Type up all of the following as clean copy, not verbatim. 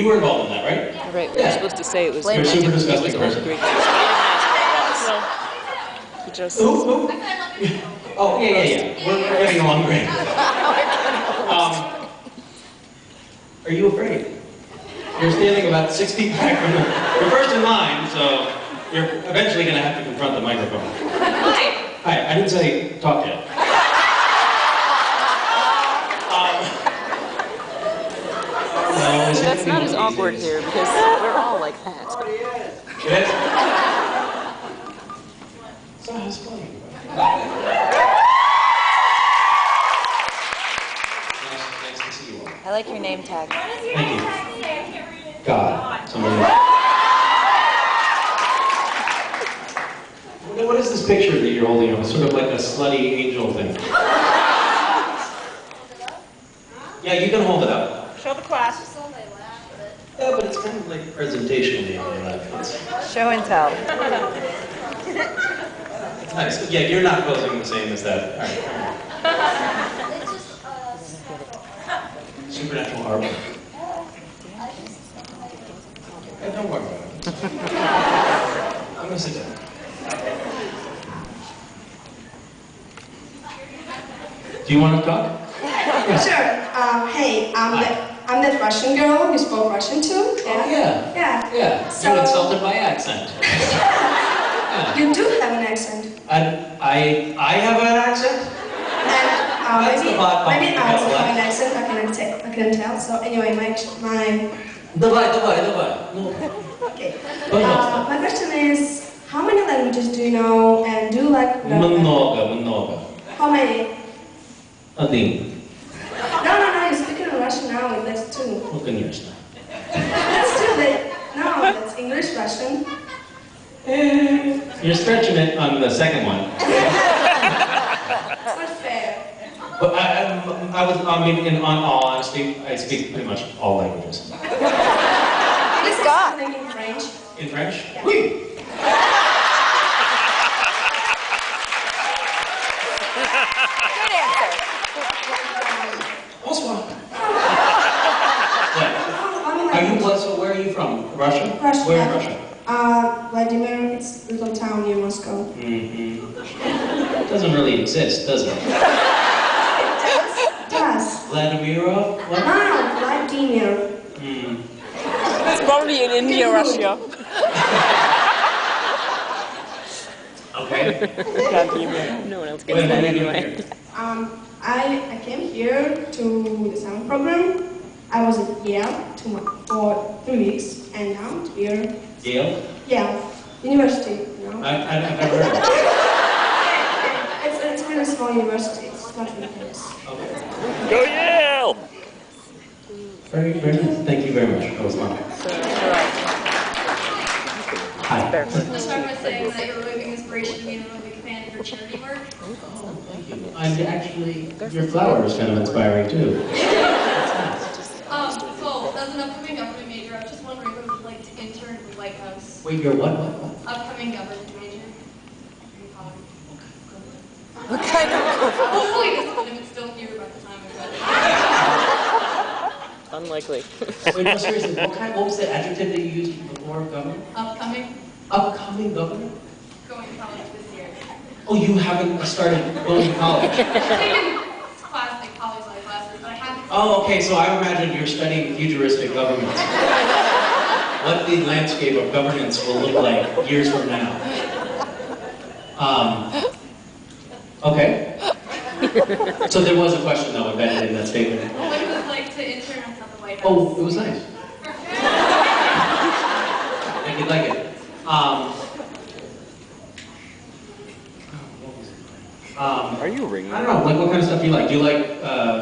You were involved in that, right? Yeah. Right, we were supposed to say it was... You're a super disgusting person. Great. Well, he just... Who? Oh, yeah. We're getting along great. Are you afraid? You're standing about 6 feet back from you're first in line, so you're eventually going to have to confront the microphone. Hi, I didn't say talk yet. No, that's not as awkward here because we're all like that. Yes. So how's it going? Nice to see you all. I like your name tag. Thank you. God. Somebody. What is this picture that you're holding up? It's sort of like a slutty angel thing. Yeah, you can hold it up. Show the class. Yeah, but it's kind of like presentationally. Show and tell. It's nice. Yeah, you're not posing the same as that. All right. Supernatural artwork. Yeah, don't worry about it. I'm gonna sit down. Do you want to talk? Sure. Hey, I'm that Russian girl who spoke Russian too. Yeah. Oh, yeah. Yeah. So, you insulted my accent. Yeah. You do have an accent. I have an accent? And maybe I also have an accent. I can tell. So anyway, my. Давай. No. Okay. My question is, how many languages do you know, and do you like? Много. How many? Один. No. You're speaking in Russian now. That's two. Ну, конечно. That's two. No, that's English, Russian. You're stretching it on the second one. It's not fair. But in all honesty, I speak pretty much all languages. Let's say something in French. In French? Yeah. Oui. Good answer. Bonsoir. So where are you from? Russia? Russia. Where in Russia? Vladimir, it's a little town near Moscow. It doesn't really exist, does it? It does. Vladimirov? What? No, Vladimir. It's probably in India, Russia. Okay. No one else gets that anyway. I came here to the summer program. I was at Yale for 3 weeks, and now I'm here. Yale? Yale University, you know. I've never heard of it. It's a really small university. It's not really famous. Okay. Go Yale! Very nice. Thank you very much. That was fun. Hi. Let's start by saying that you're a really big inspiration to me and a really big fan of your charity work. And actually, your flower is kind of inspiring too. So, as an upcoming government major, I was just wondering what it would like to intern at the White House. Wait, you're what? Upcoming government major. What kind of... Hopefully this is still here by the time of that. Unlikely. Wait, no, seriously, what was the adjective that you used before governor? Upcoming. Upcoming governor? Going to college this year. Oh, you haven't started going to college? I've taken college life classes, but I haven't. Oh, okay, so I imagine you're studying futuristic government. What the landscape of governance will look like years from now. Okay. So there was a question, though, embedded in that statement. What it was like to intern at the White House. Oh, it was nice. I could like it. Are you ringing? I don't know, like what kind of stuff do you like? Do you like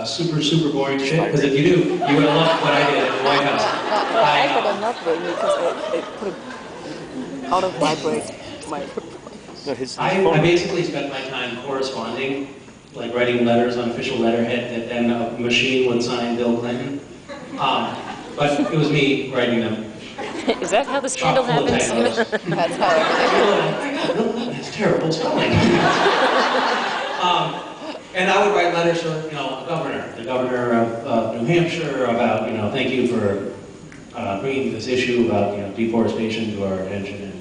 super boring shit? Because if you do, you would have loved what I did at the White House. I could have not ringing because it put out of vibrate my... No, his I phone. basically spent my time corresponding, like writing letters on official letterhead that then a machine would sign Bill Clinton. But it was me writing them. Is that how the scandal Chock full of happens? typos. That's how everything... Bill Clinton has terrible spelling. And I would write letters for, the governor of New Hampshire about, thank you for, bringing this issue about deforestation to our attention.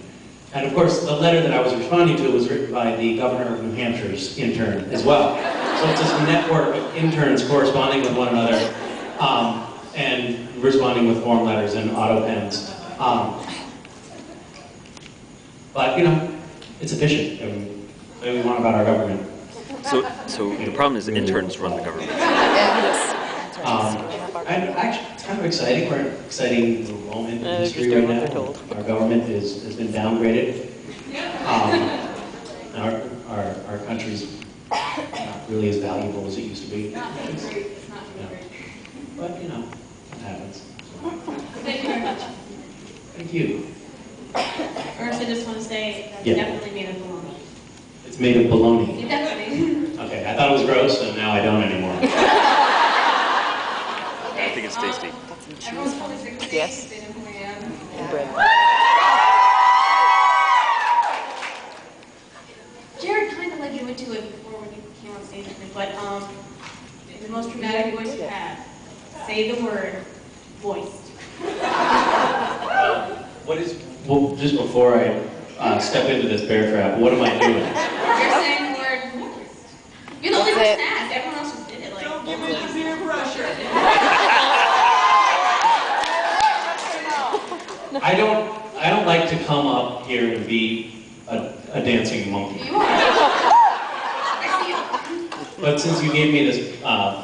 And of course, the letter that I was responding to was written by the governor of New Hampshire's intern as well. So it's this network of interns corresponding with one another and responding with form letters and auto pens. But it's efficient, and what we want about our government. So the problem is interns run the government. And actually, it's kind of exciting. We're in an exciting moment in history right now. Our government has been downgraded. Our country's not really as valuable as it used to be. Not doing great. It's not doing great. But it happens. Thank you very much. Thank you. First, I just want to say that's Yeah. definitely made of bologna. It's made of bologna. Definitely. Okay, I thought it was gross, and now I don't anymore. I think it's tasty. Everyone's probably sick of me. Yes. They know who I am. And bread. Jared kind of led you into it before when you came on stage with me, but in the most dramatic voice you have, say the word voiced. Well, just before I step into this bear trap, what am I doing? You're saying the word voiced. You're the only That's person to ask. Everyone else just did it. Like, don't give me the peer pressure. I don't like to come up here and be a dancing monkey. You are. I see you. But since you gave me this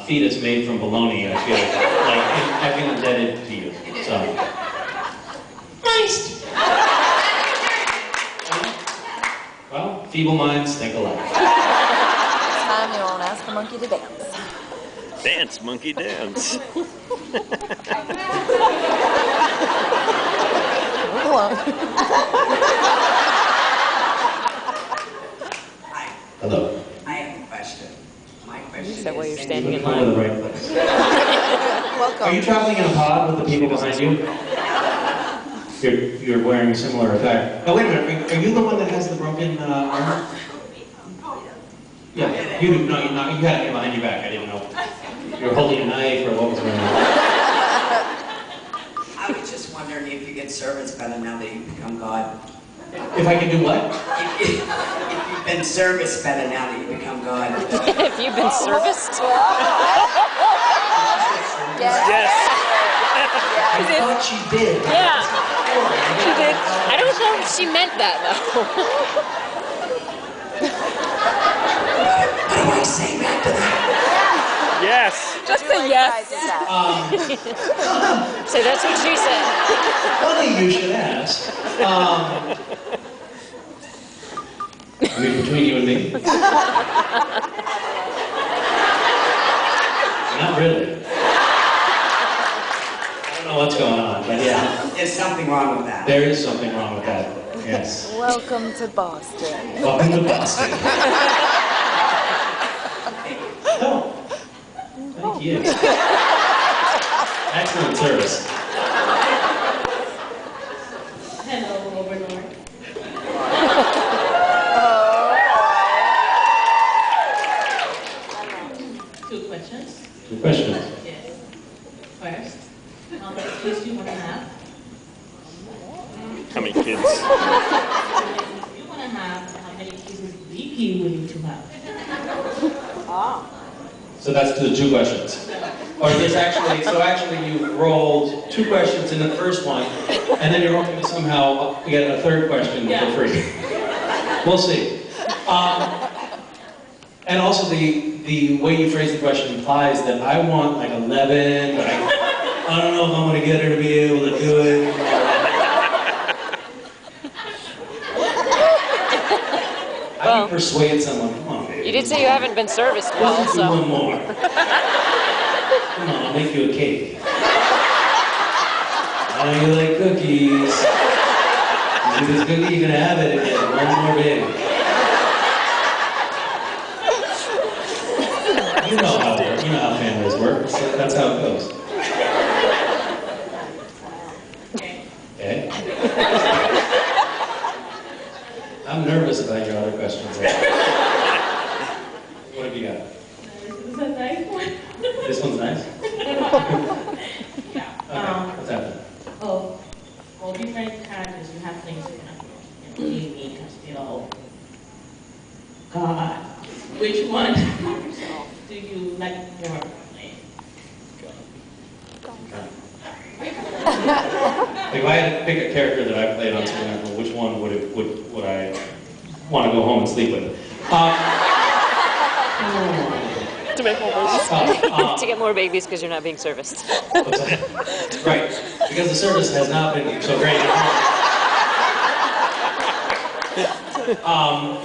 fetus made from bologna, I feel I feel indebted to you. So. Nice. Well, feeble minds think alike. Next time you won't ask the monkey to dance. Dance, monkey, dance. Move along. Hello. I have a question. My question Is that why you're is, standing in Come to line? the right place. Are you Welcome. traveling in a pod with the people behind you? You're wearing a similar attire. Oh, wait a minute. Are you the one that has the broken arm? Yeah. You do. No, you're not. You had it behind your back. I didn't know. You were holding a knife or what was going on? I was just wondering if you get service better now that you've become God. If I can do what? If you've been serviced better now that you've become God. Have you been serviced? Yes. I thought she did. Yeah. She did. I don't know if she meant that though. What do I say back to that? Yes. Just a yes. So that's what she said. Funny you should ask. I mean, between you and me? Not really. I don't know what's going on, but yeah. There's something wrong with that. There is something wrong with that. Yes. Welcome to Boston. Welcome to Boston. Oh. Thank you. Excellent service. Hello, Overlord. Two questions. Two questions. Yes. First, how many kids do you want to have? How many kids? You want to have, how many kids would we be willing to have? So that's the two questions. Or there's actually, so actually you rolled two questions in the first one, and then you're hoping to somehow get a third question for free. We'll see. And also the way you phrase the question implies that I want like 11, but I don't know if I'm going to get her to be able to do it. I can persuade someone, come on, baby. You did say you haven't been serviced well, Let's do so. one more. Come on, I'll make you a cake. I know you like cookies. You do this cookie, you're gonna have it again. One more baby. You know how it works. You know how families work. That's how it goes. Okay? I'm nervous about your other questions. What have you got? This is a nice one. This one's nice? Yeah. Okay, what's happening? Oh, which one do you like more? If I had to pick a character that I played on Supernatural, which one would I want to go home and sleep with? To make more babies. To get more babies because you're not being serviced. Right, because the service has not been so great.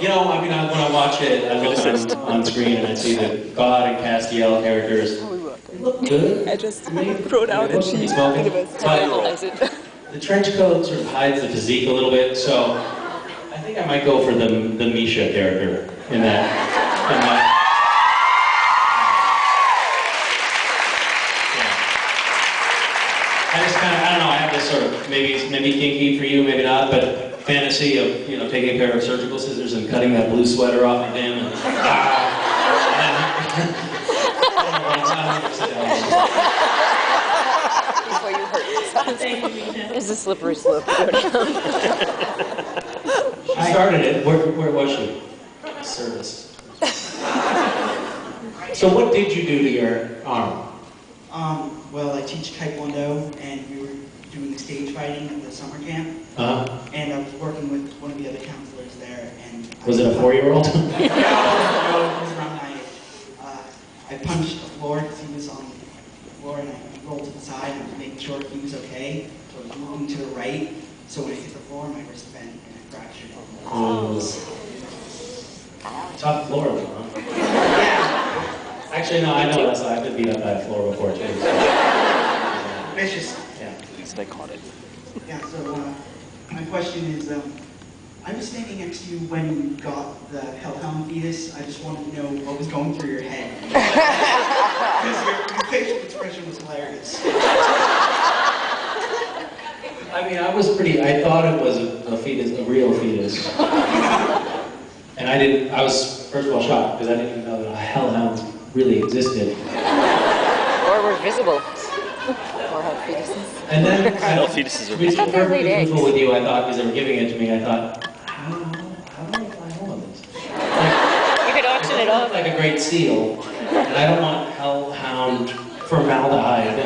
You know, I mean, when I watch it, I look on screen and I see the God and Castiel characters. They look good. I just to me. throw it out and she smoking. analyze it. The trench coat sort of hides the physique a little bit, so I think I might go for the Misha character in that. I just kind of, I don't know, I have this sort of, maybe kinky for you, maybe not, but fantasy of, you know, taking a pair of surgical scissors and cutting that blue sweater off of him and Before you hurt yourself. Thank you, Misha. It's a slippery slope to go down. She started it. Where was she? Service. So what did you do to your arm? Well, I teach Taekwondo, and we were doing stage fighting at the summer camp. And I was working with one of the other counselors there, and... Was it a 4-year-old? No, it was around my age. I punched the floor because he was on the floor, and I rolled to the side and making sure he was okay. So I was moving to the right, so when I hit the floor, my wrist bent and I fractured it. Tough floor, though, huh? Yeah. Actually, no, I know. I've been beat up by a floor before, too. Vicious. Yeah. At least I caught it. Yeah, so my question is, I was standing next to you when you got the Hellhound fetus. I just wanted to know what was going through your head. Because your facial expression was hilarious. I mean, I thought it was a fetus, a real fetus. And I was, first of all, shocked, because I didn't even know that hellhounds really existed. Or were visible. Or had fetuses. And then, Hell fetuses are to be visible. perfectly truthful with you, I thought, because they were giving it to me, I thought, how do I fly home on this? You could auction it off. Like a great seal, and I don't want hellhound formaldehyde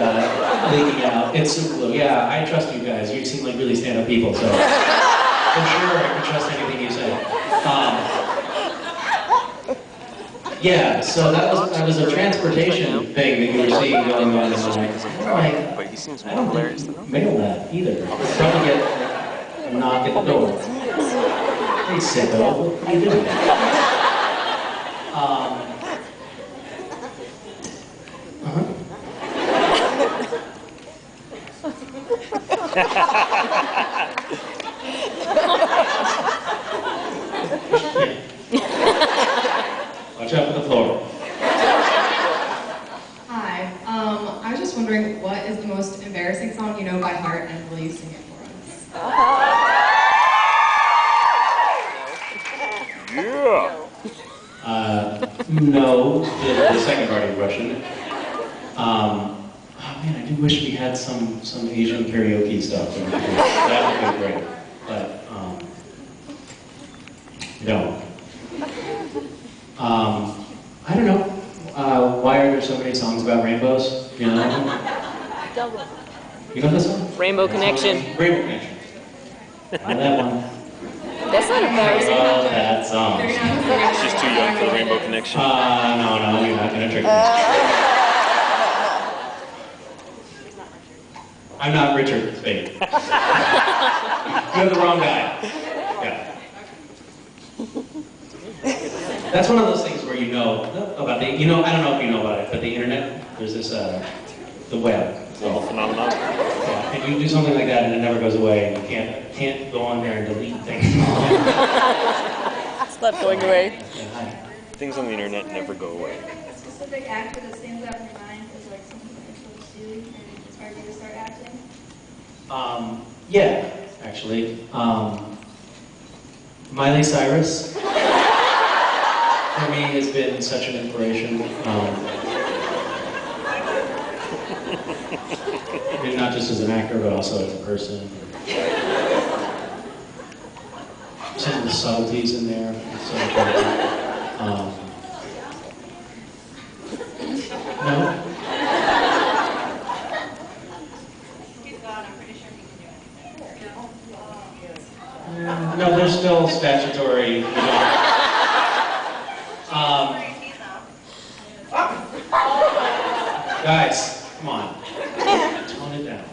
leaking out. It's super glue. Yeah, I trust you guys. You seem like really stand-up people, so for sure I can trust anything you say. Yeah, so that was a transportation thing that you were seeing going on in my But he seems I more don't hilarious think than mail that either. Probably get a knock at the door. Hey, sicko, what are you doing? Watch out for the floor. Hi. I was just wondering, what is the most embarrassing song you know by heart, and will you sing it for us? Yeah. No, the second part of the question. Oh man, I do wish we had some Asian karaoke stuff. That would be great. But we don't. I don't know. Why are there so many songs about rainbows? You know? You know this one? Rainbow Connection. Rainbow Connection. That one. That's not I embarrassing. love that song. She's too young for the Rainbow Connection. No, you're not gonna trick me. I'm not Richard Spade. You have the wrong guy. Yeah. That's one of those things where you know about the, I don't know if you know about it, but the internet, there's this, the web. Global phenomenon. Yeah, and you do something like that and it never goes away, and you can't go on there and delete things. It's not going away. Yeah, hi. Things on the internet never go away. A specific actor that stands out in your mind is like something that you're supposed to do and inspired you to start acting? Yeah, actually. Miley Cyrus, for me, has been such an inspiration. Maybe not just as an actor, but also as a person. Some of the subtleties in there. So federal statutory, guys, come on. Tone it down.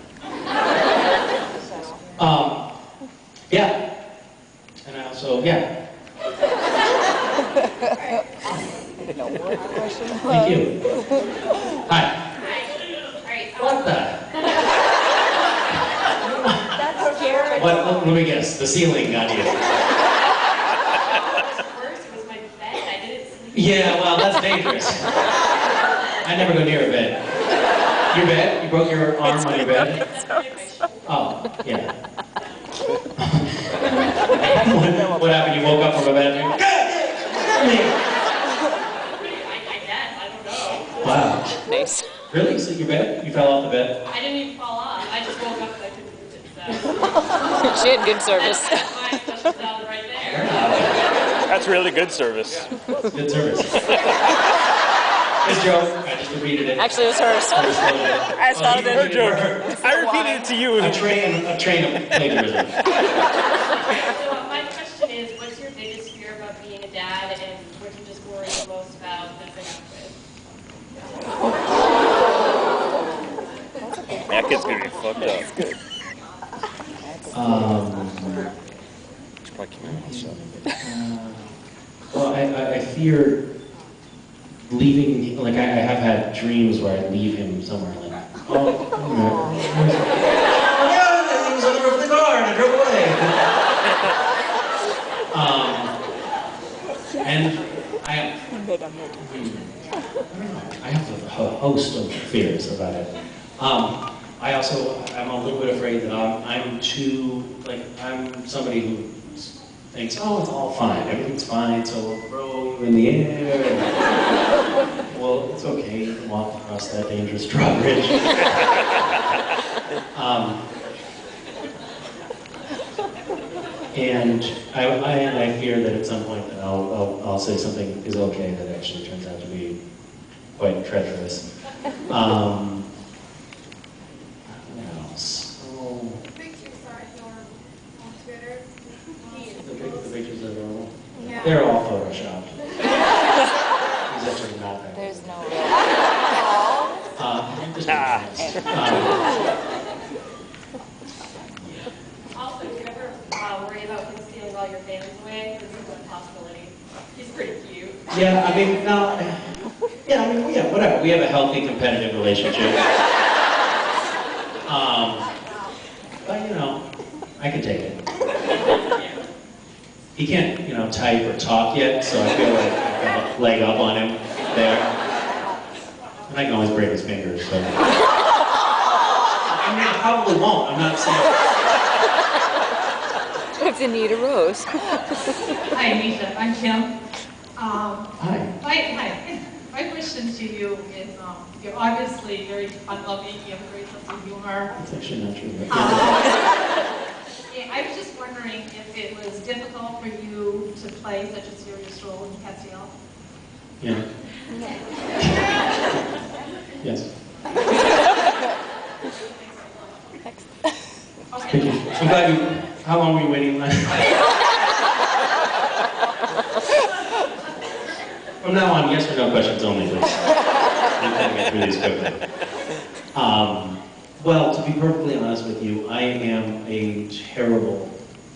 Yeah. And I also, yeah. Thank you. Hi. What the? That's scary. What, let me guess, the ceiling got you. Worst was my bed. I didn't sleep. Yeah, well, that's dangerous. I never go near a bed. Your bed? You broke your arm on your bed? Oh, yeah. what happened? You woke up from a bed and I guess. I don't know. wow. Nice. Really? You sleep your bed? You fell off the bed? I didn't even fall off. I just woke up because I couldn't move it. So. She had good service. That's my special salad right there. That's really good service. Good service. It's a joke. I just repeated it. Actually, it was hers. I started Her it. joke. I repeated it to you. A train of plagiarism. So my question is, what's your biggest fear about being a dad, and what you just worry the most about living up with? That kid's gonna be fucked up. She probably came out with something. Well, I fear leaving, like I have had dreams where I leave him somewhere, like, oh yeah, he was on the roof of the car and I drove away. And I have a host of fears about it. I'm a little bit afraid that I'm too, like, I'm somebody who thinks, oh, it's all fine, everything's fine, so we'll throw you in the air. Well, it's okay, you can walk across that dangerous drawbridge. And I fear that at some point that I'll say something is okay that actually turns out to be quite treacherous. What else? Oh, Pictures are normal on Twitter. the pictures are normal. Yeah. They're all photoshopped. He's actually not that. There's no Just Also, do you ever worry about him stealing all your fans away? This is a possibility. He's pretty cute. yeah, I mean, no. Yeah, I mean, yeah, whatever. We have a healthy competitive relationship. But you know, I can take it. He can't, type or talk yet, so I feel like I've got a leg up on him there. And I can always break his fingers, so. I mean, I probably won't. I'm not saying. If you need a rose. Hi, Misha. I'm Kim. Hi. My question to you is, you're obviously very fun-loving. You have a great sense of humor. That's actually not true. I was just wondering if it was difficult for you to play such a serious role in Castiel. Yeah. Yes. Thank you. I'm glad you. How long were you waiting in line? From now on, yes or no questions only, please. I'm trying to get through these quickly. Well, to be perfectly honest with you, I am a terrible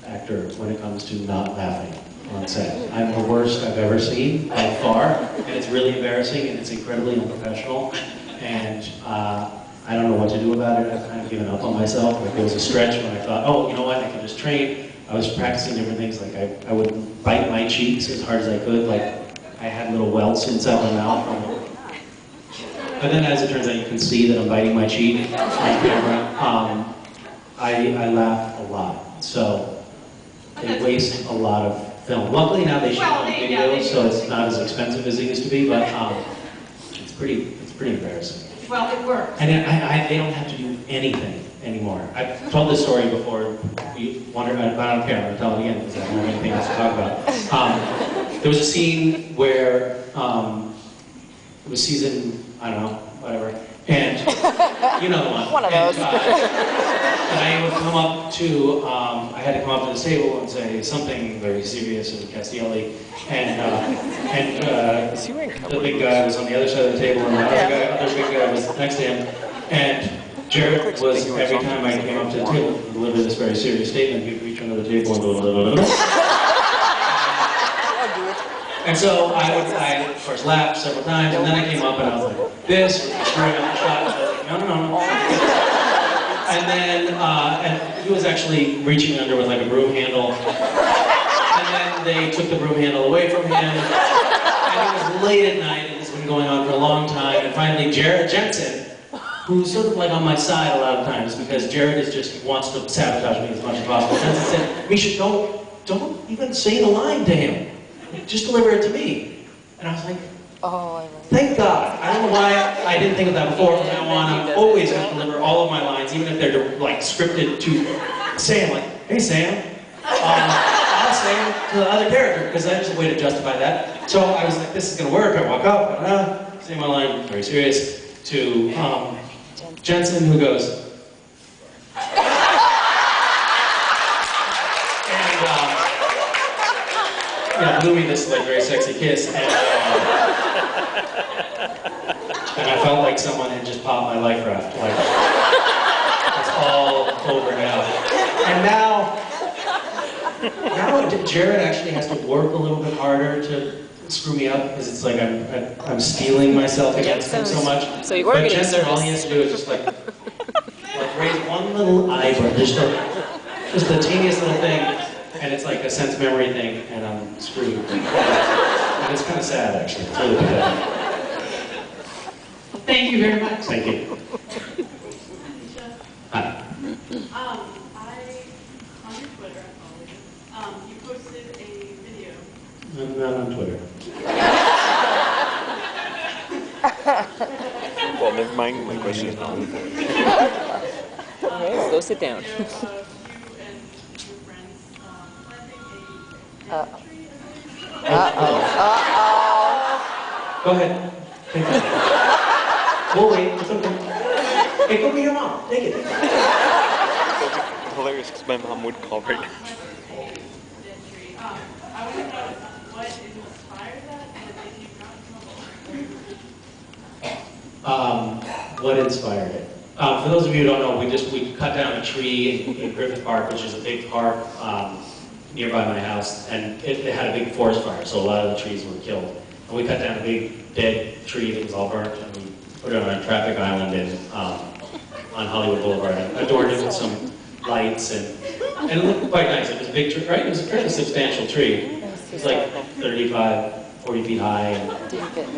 actor when it comes to not laughing on set. I'm the worst I've ever seen, by far, and it's really embarrassing and it's incredibly unprofessional, and I don't know what to do about it. I've kind of given up on myself. Like, there was a stretch when I thought, oh, you know what, I can just train. I was practicing different things, like I would bite my cheeks as hard as I could, like I had little welts inside my mouth. But then, as it turns out, you can see that I'm biting my cheek on camera. I laugh a lot, so they waste a lot of film. Luckily now they shoot on video, so it's not as expensive as it used to be. But it's pretty embarrassing. Well, it works. And they don't have to do anything anymore. I've told this story before. You wondered, but I don't care. I'm going to tell it again because I don't have anything else to talk about. There was a scene where it was season, I don't know, whatever, And you know the one. One of those. And I would come up to, I had to come up to the table and say something very serious and Castiel, and the big guy was on the other side of the table, and the other big guy was next to him. And Jared was, every time I came up to the table to deliver this very serious statement, he'd reach under the table and go, blah, blah, blah. And so I of course, laughed several times, and then I came up and I was like, this, screwing up the shot. I was like, no. And then, and he was actually reaching under with like a broom handle. And then they took the broom handle away from him. And it was late at night, and it's been going on for a long time. And finally, Jared Jensen, who's sort of like on my side a lot of times, because Jared is just wants to sabotage me as much as possible. Jensen said, Misha, don't even say the line to him. Just deliver it to me. And I was like, thank God. I don't know why I didn't think of that before. From now on, I'm always going to deliver all of my lines, even if they're like scripted to Sam. Like, hey Sam, I'll say them to the other character, because that's just a way to justify that. So I was like, this is going to work. I walk up, say my line, very serious, to Jensen, who goes, blew me this like very sexy kiss, and I felt like someone had just popped my life raft. Like, it's all over now. And now Jared actually has to work a little bit harder to screw me up, because it's like I'm steeling myself against him so much. So you were but getting Jensen, all he has to do is just like raise one little eyebrow, just the teeniest little thing. And it's like a sense memory thing, and I'm screwed. And it's kind of sad, actually. It's really pathetic. Thank you very much. Thank you. Hi. On your Twitter, I follow you. You posted a video. I'm not on Twitter. Well, never mind. My question is not on the board. Okay, go sit down. Go ahead. Take it. We'll wait. It's okay. Hey, go be your mom. Take it. Hilarious, because my mom would call right now. I want to know what inspired that and if you got What inspired it? For those of you who don't know, we cut down a tree in Griffith Park, which is a big park nearby my house, and it had a big forest fire, so a lot of the trees were killed. And we cut down a big dead tree that was all burnt, and we put it on a traffic island on Hollywood Boulevard, and adorned it with some lights, and it looked quite nice. It was a big tree, right? It was a pretty substantial tree. It was like 35, 40 feet high,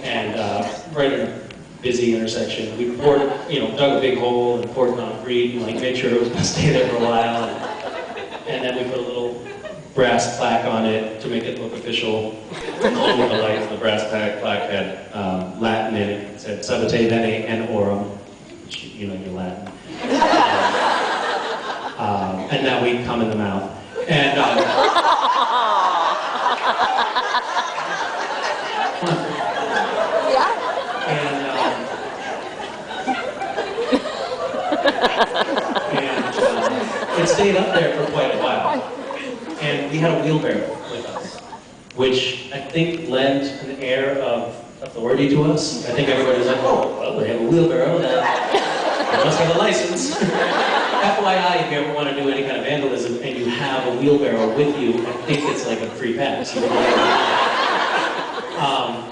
and right in a busy intersection. We poured, dug a big hole and poured concrete, and made sure it was going to stay there for a while, and then we put a little brass plaque on it to make it look official. Along with the lights, the brass plaque had Latin in it. It said "Sabate Bene and Orum," which your Latin. And now we come in the mouth. And it stayed up there for quite a while. And we had a wheelbarrow with us, which I think lent an air of authority to us. I think everybody's like, oh, well, they have a wheelbarrow, they must have a license. FYI, if you ever want to do any kind of vandalism and you have a wheelbarrow with you, I think it's like a free pass.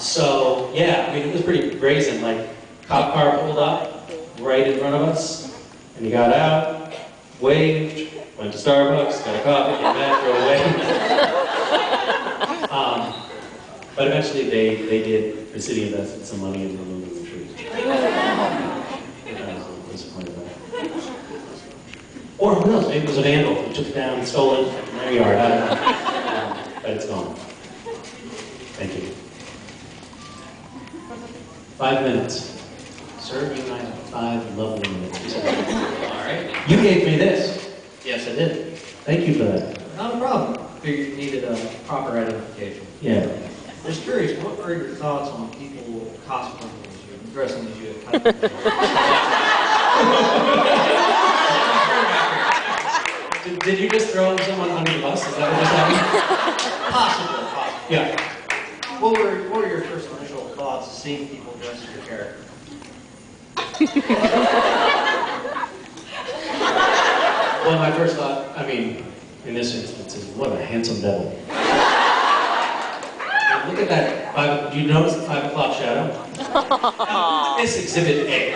So, yeah, it was pretty brazen. Like, cop car pulled up right in front of us, and he got out, waved, went to Starbucks, got a coffee, came back, drove away. But eventually the city invested some money in removing the trees. I was a little disappointed about it. Or who knows, maybe it was a vandal who took it down and stole it from their yard, I don't know. But it's gone. Thank you. 5 minutes. Sir, you and I have 5 lovely minutes. All right. You gave me this. Yes, I did. Thank you for that. Not a problem. Figured you needed a proper identification. Yeah. was curious, what are your thoughts on people cosplaying as you, dressing as you? Did you just throw someone under the bus? Is that what just happened? Possible. Yeah. What were your first initial thoughts seeing people dress as your character? Well, my first thought, I mean, in this instance, is what a handsome devil. Look at that. Do you notice the 5 o'clock shadow? Now, this exhibit A.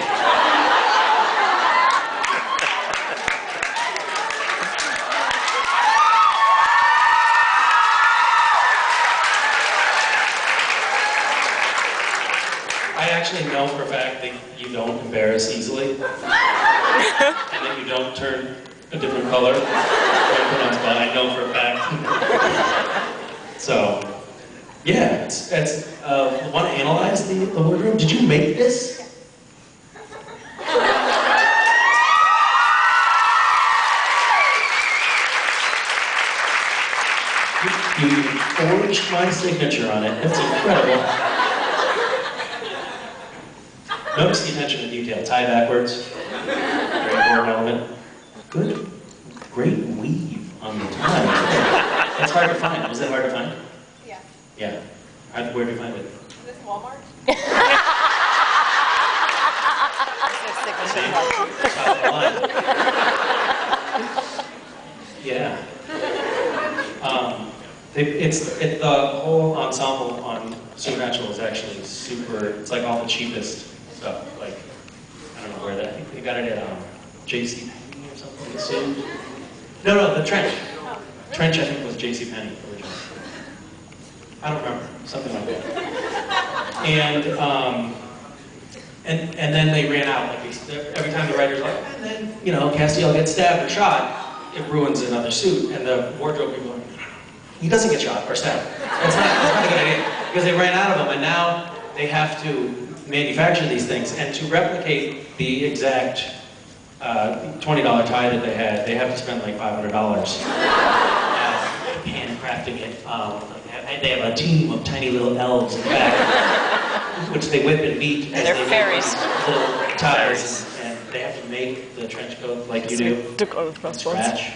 I actually know for a fact that you don't embarrass easily, and that you don't turn a different color when put on spot. I know for a fact. So, yeah, want to analyze the wardrobe? Did you make this? You forged my signature on it. That's incredible. Notice the attention to detail. Tie backwards. Very important element. Good. Great weave on the tie. That's hard to find. Was that hard to find? Yeah. Yeah. Where did you find it? Is this Walmart? Top of the line. Yeah. The whole ensemble on Supernatural is actually super. It's like all the cheapest stuff. Like, I don't know where that. I think they got it at J.C. Penney or something. Soon. No, the Trench. Trench, I think, was J.C. Penney originally. I don't remember. Something like that. And then they ran out. Like every time the writer's like, and then Castiel gets stabbed or shot, it ruins another suit, and the wardrobe people are like, he doesn't get shot or stabbed. That's not a good idea. Because they ran out of them, and now they have to manufacture these things. And to replicate the exact $20 tie that they had, they have to spend like $500 handcrafting it. They have a team of tiny little elves in the back, which they whip and beat. They're fairies. Little ties, and they have to make the trench coat like you do. Took all the first ones. Scratch.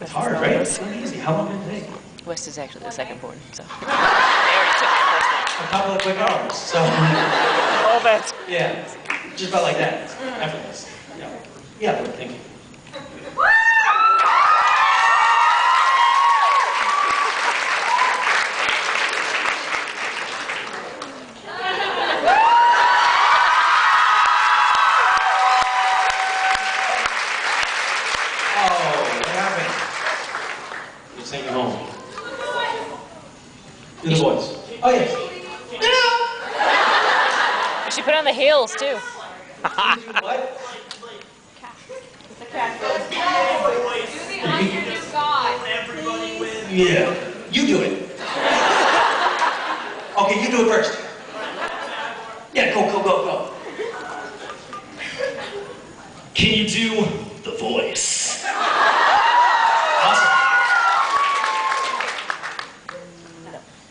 It's hard, right? It's not easy. How long did it take? West is actually the second born, so. They already took the first one. A couple of quick hours. So. All that. Yeah. Just about like that. It's effortless. Yeah, thank you. Sing it home. Do the voice. Oh, yes. You should put on the heels, too. What? The cat. Yeah. You do it. Okay, you do it first. Yeah, go. Can you do the voice? Awesome.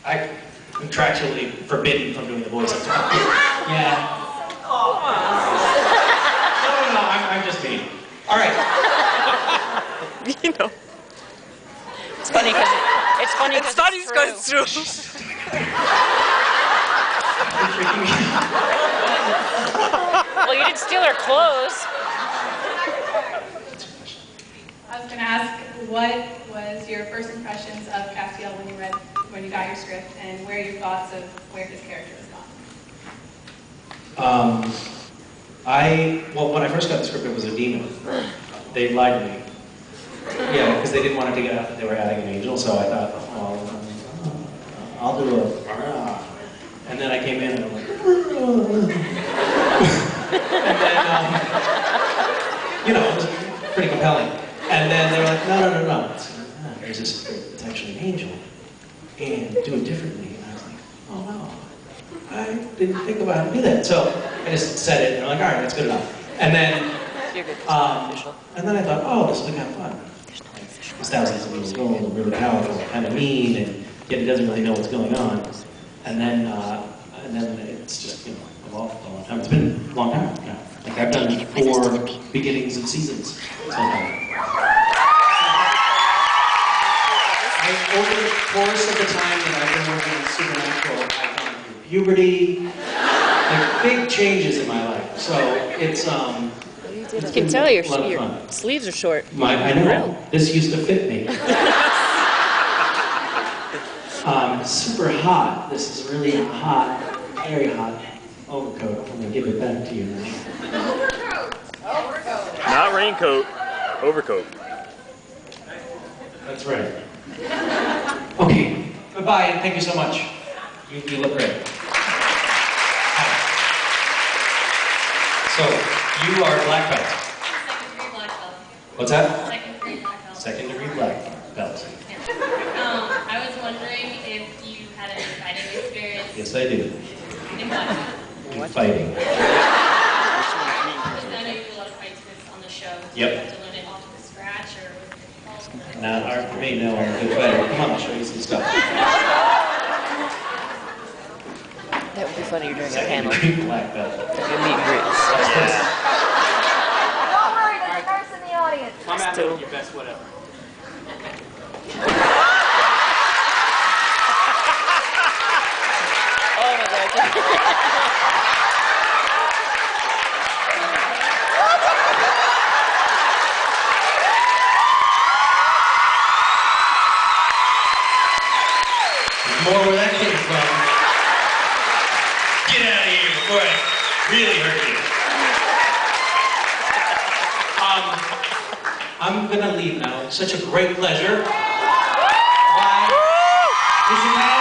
I'm contractually forbidden from doing the voice. Yeah. No, I'm just mean. All right. It's funny because it's true. Well, you didn't steal her clothes. I was going to ask, what was your first impressions of Castiel when you got your script, and where are your thoughts of where his character has gone? When I first got the script, it was a demon. They lied to me. Yeah, because they didn't want to take it out that they were adding an angel, so I thought, I'll do a... And then I came in and I'm like... And then, it was pretty compelling. And then they were like, no. There's this, it's actually an angel. And do it differently. And I was like, oh no. I didn't think about how to do that. So I just said it and I'm like, all right, that's good enough. And then, and then I thought, oh, this will be kind of fun. It's thousands of years old, really powerful, kind of mean, and yet he doesn't really know what's going on. And then it's just, you know, evolved a long time. It's been a long time now. Like I've done 4 beginnings of seasons so far. Over the course of the time that I've been working on Supernatural, I've gone through puberty, like big changes in my life. So it's You can tell your sleeves are short. I know. This used to fit me. Super hot. This is really hot, very hot overcoat. I'm gonna give it back to you now. Overcoat. Not raincoat. Overcoat. That's right. Okay. Goodbye and thank you so much. You look great. Hi. So you are black belt. Second degree black belt. What's that? Second degree black belt. Second degree black belt. I was wondering if you had any fighting experience. Yes, I do. In what? In fighting. Because I know you do a lot of fights on the show. So Yep. you have to learn it off to scratch or with the Not hard for me, no, I'm a good fighter. Come on, I'll show you some stuff. That would be funny during a Second panel. degree black belt. Like a meet and greets. Don't worry, there's a nurse in the audience. Come at me with your best whatever. Oh my god. More where that came from. Get out of here before I really hurt you. I'm gonna leave now. Such a great pleasure. Bye. Isn't that